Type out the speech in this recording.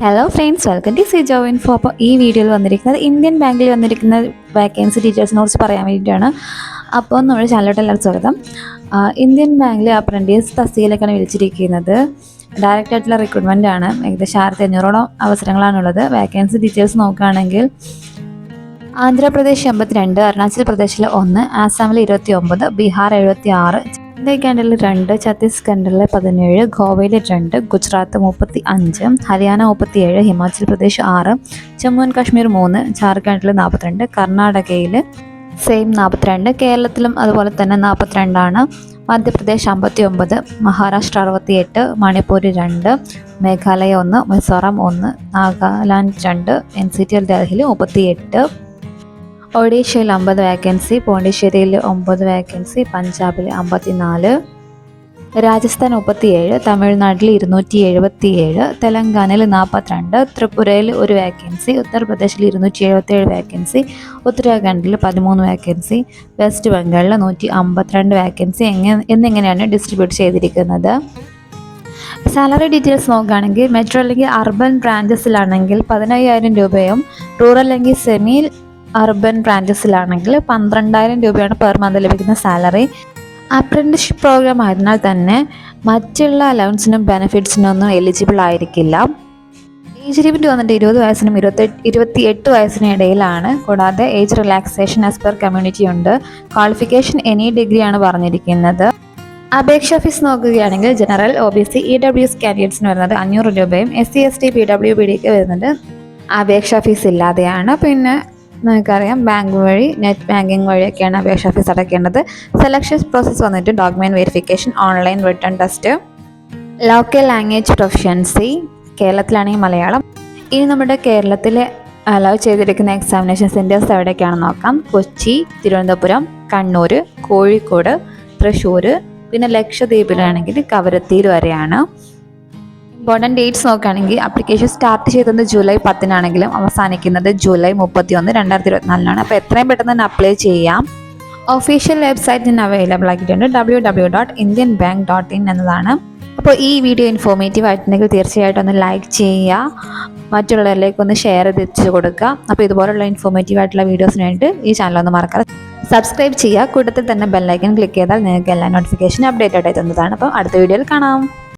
Hello friends, welcome to C job info. അപ്പോൾ ഈ വീഡിയോയിൽ വന്നിരിക്കുന്നത് ഇന്ത്യൻ ബാങ്കിൽ വന്നിരിക്കുന്ന വാക്കൻസി ഡീറ്റെയിൽസിനെ കുറിച്ച് പറയാൻ വേണ്ടിയിട്ടാണ്. അപ്പോൾ നമ്മുടെ ചാനലിലോട്ട് എല്ലാവർക്കും സ്വാഗതം. ഇന്ത്യൻ ബാങ്കിൽ അപ്രൻറ്റീസ് തസ്തികയിലേക്കാണ് വിളിച്ചിരിക്കുന്നത്. ഡയറക്റ്റ് ആയിട്ടുള്ള റിക്രൂട്ട്മെൻ്റ് ആണ്. ഏകദേശം 1500ഓളം അവസരങ്ങളാണുള്ളത്. വാക്കൻസി ഡീറ്റെയിൽസ് നോക്കുകയാണെങ്കിൽ ആന്ധ്രാപ്രദേശ് 82, അരുണാചൽ പ്രദേശിൽ 1, ആസാമിൽ 29, ബീഹാർ 76, ചണ്ഡീഗഡിൽ 2, ഛത്തീസ്ഗഡിൽ 17, ഗോവയിൽ 2, ഗുജറാത്ത് 35, ഹരിയാന 37, ഹിമാചൽ പ്രദേശ് 6, ജമ്മു ആൻഡ് കാശ്മീർ 3, ജാർഖണ്ഡിൽ 42, കർണാടകയിൽ സെയിം 42, കേരളത്തിലും അതുപോലെ തന്നെ 42 മധ്യപ്രദേശ് 59, മഹാരാഷ്ട്ര 68, മണിപ്പൂർ 2, മേഘാലയ 1, മിസോറാം 1, നാഗാലാൻഡ് 2, NCT ഡൽഹിയിൽ 38, ഒഡീഷയിൽ 50 വാക്കൻസി, പോണ്ടിച്ചേരിയിൽ 9 വാക്കൻസി, പഞ്ചാബിൽ 54, രാജസ്ഥാൻ 37, തമിഴ്നാട്ടിൽ 277, തെലങ്കാനയിൽ 42, ത്രിപുരയിൽ 1 വാക്കൻസി, ഉത്തർപ്രദേശിൽ 277 വാക്കൻസി, ഉത്തരാഖണ്ഡിൽ 13 വാക്കൻസി, വെസ്റ്റ് ബംഗാളിൽ 152 വാക്കൻസി എന്നിങ്ങനെയാണ് ഡിസ്ട്രിബ്യൂട്ട് ചെയ്തിരിക്കുന്നത്. സാലറി ഡീറ്റെയിൽസ് നോക്കുകയാണെങ്കിൽ മെട്രോ അല്ലെങ്കിൽ അർബൻ ബ്രാഞ്ചസിലാണെങ്കിൽ 15,000 രൂപയും, റൂറൽ അല്ലെങ്കിൽ സെമി അർബൻ ബ്രാഞ്ചസിലാണെങ്കിൽ 12,000 രൂപയാണ് പെർ മന്ത് ലഭിക്കുന്ന സാലറി. അപ്രന്റീസ്ഷിപ്പ് പ്രോഗ്രാം ആയതിനാൽ തന്നെ മറ്റുള്ള അലവൻസിനും ബെനിഫിറ്റ്സിനും ഒന്നും എലിജിബിൾ ആയിരിക്കില്ല. ഏജ് ലിമിറ്റ് വന്നിട്ട് 20 വയസ്സിനും 28 വയസ്സിനും ഇടയിലാണ്. കൂടാതെ age relaxation as per community ഉണ്ട്. ക്വാളിഫിക്കേഷൻ എനി ഡിഗ്രിയാണ് പറഞ്ഞിരിക്കുന്നത്. അപേക്ഷാ ഫീസ് നോക്കുകയാണെങ്കിൽ ജനറൽ, OBC, EWS കാൻഡിഡേറ്റ്സിന് വരുന്നത് 500 രൂപയും, SC, ST, PWBDക്ക് വരുന്നത് അപേക്ഷാ ഫീസ് ഇല്ലാതെയാണ്. പിന്നെ നമുക്കറിയാം ബാങ്ക് വഴി, നെറ്റ് ബാങ്കിങ് വഴിയൊക്കെയാണ് അപേക്ഷാ ഫീസ് അടയ്ക്കേണ്ടത്. സെലക്ഷൻ പ്രോസസ്സ് വന്നിട്ട് document verification, online return test, local language proficiency, കേരളത്തിലാണെങ്കിൽ മലയാളം. ഇനി നമ്മുടെ കേരളത്തിൽ അലൗ ചെയ്തിരിക്കുന്ന എക്സാമിനേഷൻ സെൻറ്റേഴ്സ് എവിടെയൊക്കെയാണെന്ന് നോക്കാം. കൊച്ചി, തിരുവനന്തപുരം, കണ്ണൂർ, കോഴിക്കോട്, തൃശ്ശൂർ, പിന്നെ ലക്ഷദ്വീപിലാണെങ്കിൽ കവരത്തിയിൽ വരെയാണ്. ഇമ്പോർട്ടൻറ്റ് ഡേറ്റ്സ് നോക്കുകയാണെങ്കിൽ ആപ്ലിക്കേഷൻ സ്റ്റാർട്ട് ചെയ്തത് ജൂലൈ 10 അവസാനിക്കുന്നത് ജൂലൈ 31, 2024. അപ്പോൾ എത്രയും പെട്ടെന്ന് തന്നെ അപ്ലൈ ചെയ്യാം. ഒഫീഷ്യൽ വെബ്സൈറ്റ് തന്നെ അവൈലബിൾ ആക്കിയിട്ടുണ്ട്. www.indianbank.in എന്നതാണ്. അപ്പോൾ ഈ വീഡിയോ ഇൻഫോർമേറ്റീവ് ആയിട്ടുണ്ടെങ്കിൽ തീർച്ചയായിട്ടും ഒന്ന് ലൈക്ക് ചെയ്യുക, മറ്റുള്ളവരിലേക്ക് ഒന്ന് ഷെയർ ചെയ്ത് കൊടുക്കുക. അപ്പോൾ ഇതുപോലുള്ള ഇൻഫോർമേറ്റീവ് ആയിട്ടുള്ള വീഡിയോസിന് വേണ്ടി ഈ ചാനൽ ഒന്ന് മറക്കാതെ സബ്സ്ക്രൈബ് ചെയ്യുക. കൂട്ടത്തിൽ തന്നെ ബെല്ലൈക്കൺ ക്ലിക്ക് ചെയ്താൽ നിങ്ങൾക്ക് എല്ലാ നോട്ടിഫിക്കേഷൻ അപ്ഡേറ്റഡ് ആയി തന്നതാണ്. അപ്പോൾ അടുത്ത വീഡിയോയിൽ കാണാം.